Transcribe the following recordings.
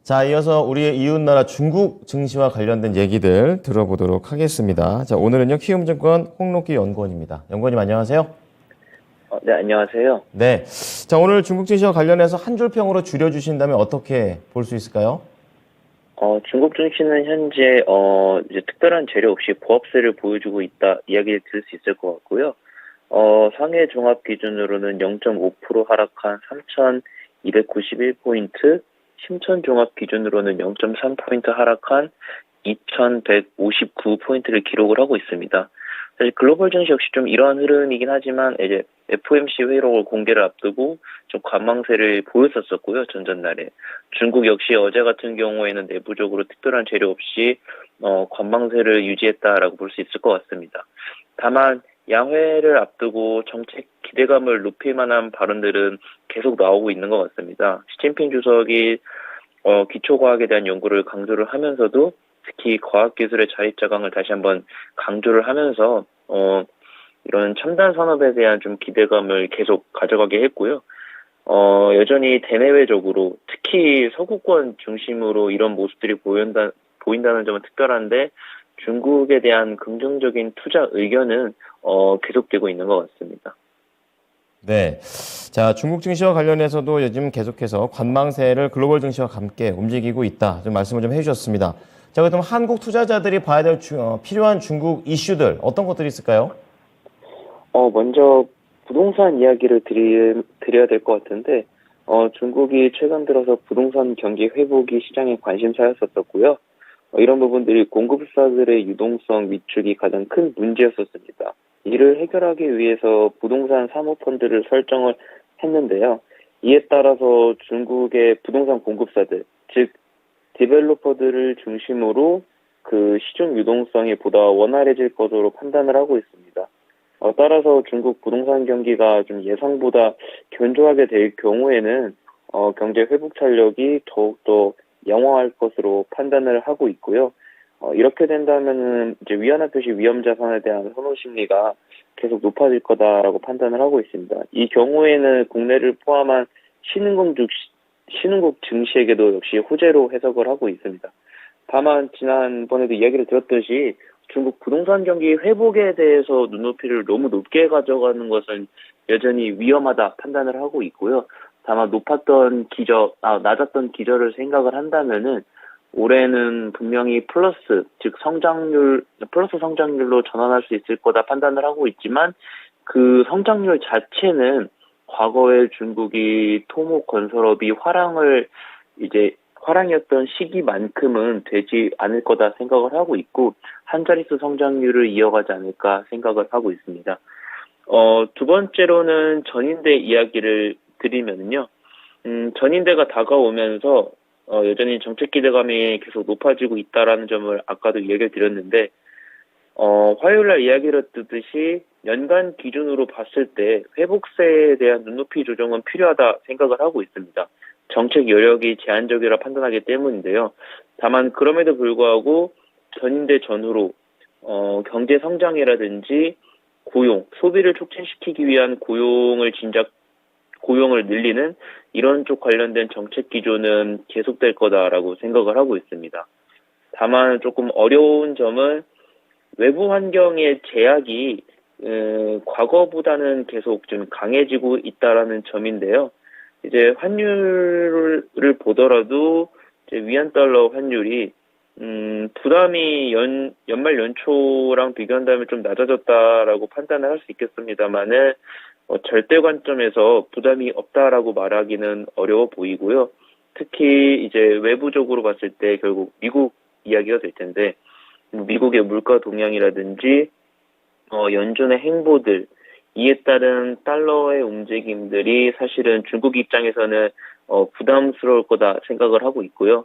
자, 이어서 우리의 이웃나라 중국 증시와 관련된 얘기들 들어보도록 하겠습니다. 자, 오늘은요, 키움증권 홍록기 연구원입니다. 연구원님 안녕하세요. 네, 안녕하세요. 네. 자, 오늘 중국 증시와 관련해서 한 줄 평으로 줄여주신다면 어떻게 볼 수 있을까요? 중국 증시는 현재, 이제 특별한 재료 없이 보합세를 보여주고 있다, 이야기를 들을 수 있을 것 같고요. 상해 종합 기준으로는 0.5% 하락한 3,291포인트, 심천 종합 기준으로는 0.3포인트 하락한 2,159포인트를 기록을 하고 있습니다. 사실 글로벌 증시 역시 좀 이러한 흐름이긴 하지만 이제 FOMC 회의록을 공개를 앞두고 좀 관망세를 보였었고요, 전전날에. 중국 역시 어제 같은 경우에는 내부적으로 특별한 재료 없이 관망세를 유지했다라고 볼 수 있을 것 같습니다. 다만 양회를 앞두고 정책 기대감을 높일 만한 발언들은 계속 나오고 있는 것 같습니다. 시진핑 주석이 기초과학에 대한 연구를 강조를 하면서도 특히 과학기술의 자립자강을 다시 한번 강조를 하면서 이런 첨단 산업에 대한 좀 기대감을 계속 가져가게 했고요. 여전히 대내외적으로 특히 서구권 중심으로 이런 모습들이 보인다는 점은 특별한데 중국에 대한 긍정적인 투자 의견은 계속되고 있는 것 같습니다. 네. 자, 중국 증시와 관련해서도 요즘 계속해서 관망세를 글로벌 증시와 함께 움직이고 있다. 좀 말씀을 좀 해주셨습니다. 자, 그럼 한국 투자자들이 봐야 될 필요한 중국 이슈들 어떤 것들이 있을까요? 먼저 부동산 이야기를 드려야 될 것 같은데, 중국이 최근 들어서 부동산 경기 회복이 시장의 관심사였었고요. 이런 부분들이 공급사들의 유동성 위축이 가장 큰 문제였었습니다. 이를 해결하기 위해서 부동산 사모펀드를 설정을 했는데요. 이에 따라서 중국의 부동산 공급사들, 즉 디벨로퍼들을 중심으로 그 시중 유동성이 보다 원활해질 것으로 판단을 하고 있습니다. 따라서 중국 부동산 경기가 좀 예상보다 견조하게 될 경우에는 경제 회복 탄력이 더욱더 양호할 것으로 판단을 하고 있고요. 이렇게 된다면은 이제 위안화 표시 위험 자산에 대한 선호 심리가 계속 높아질 거다라고 판단을 하고 있습니다. 이 경우에는 국내를 포함한 신흥국 증시에게도 역시 호재로 해석을 하고 있습니다. 다만 지난번에도 이야기를 들었듯이 중국 부동산 경기 회복에 대해서 눈높이를 너무 높게 가져가는 것은 여전히 위험하다 판단을 하고 있고요. 다만 낮았던 기저를 생각을 한다면은 올해는 분명히 플러스 성장률로 전환할 수 있을 거다 판단을 하고 있지만 그 성장률 자체는 과거에 중국이 토목 건설업이 화랑이었던 시기만큼은 되지 않을 거다 생각을 하고 있고 한 자릿수 성장률을 이어가지 않을까 생각을 하고 있습니다. 두 번째로는 전인대 이야기를 드리면요. 전인대가 다가오면서 여전히 정책 기대감이 계속 높아지고 있다라는 점을 아까도 이야기를 드렸는데 화요일날 이야기를 듣듯이 연간 기준으로 봤을 때 회복세에 대한 눈높이 조정은 필요하다 생각을 하고 있습니다. 정책 여력이 제한적이라 판단하기 때문인데요. 다만 그럼에도 불구하고 전인대 전후로 경제 성장이라든지 고용, 소비를 촉진시키기 위한 고용을 늘리는 이런 쪽 관련된 정책 기조는 계속될 거다라고 생각을 하고 있습니다. 다만 조금 어려운 점은 외부 환경의 제약이 과거보다는 계속 좀 강해지고 있다라는 점인데요. 이제 환율을 보더라도 이제 위안 달러 환율이 부담이 연말 연초랑 비교한다면 좀 낮아졌다라고 판단을 할 수 있겠습니다만은 절대 관점에서 부담이 없다라고 말하기는 어려워 보이고요. 특히 이제 외부적으로 봤을 때 결국 미국 이야기가 될 텐데 미국의 물가 동향이라든지 연준의 행보들 이에 따른 달러의 움직임들이 사실은 중국 입장에서는 부담스러울 거다 생각을 하고 있고요.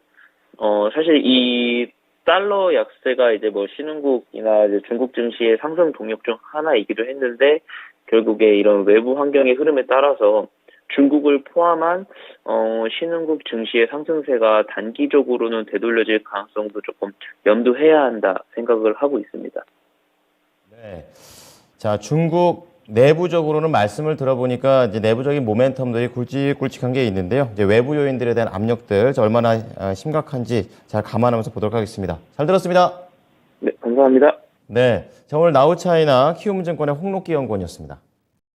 사실 이 달러 약세가 이제 뭐 신흥국이나 이제 중국 증시의 상승 동력 중 하나이기도 했는데 결국에 이런 외부 환경의 흐름에 따라서 중국을 포함한 신흥국 증시의 상승세가 단기적으로는 되돌려질 가능성도 조금 염두해야 한다 생각을 하고 있습니다. 네. 자, 중국 내부적으로는 말씀을 들어보니까 이제 내부적인 모멘텀들이 굵직굵직한 게 있는데요. 이제 외부 요인들에 대한 압력들 얼마나 심각한지 잘 감안하면서 보도록 하겠습니다. 잘 들었습니다. 네, 감사합니다. 네, 자, 오늘 나우차이나 키움증권의 홍록기 연구원이었습니다.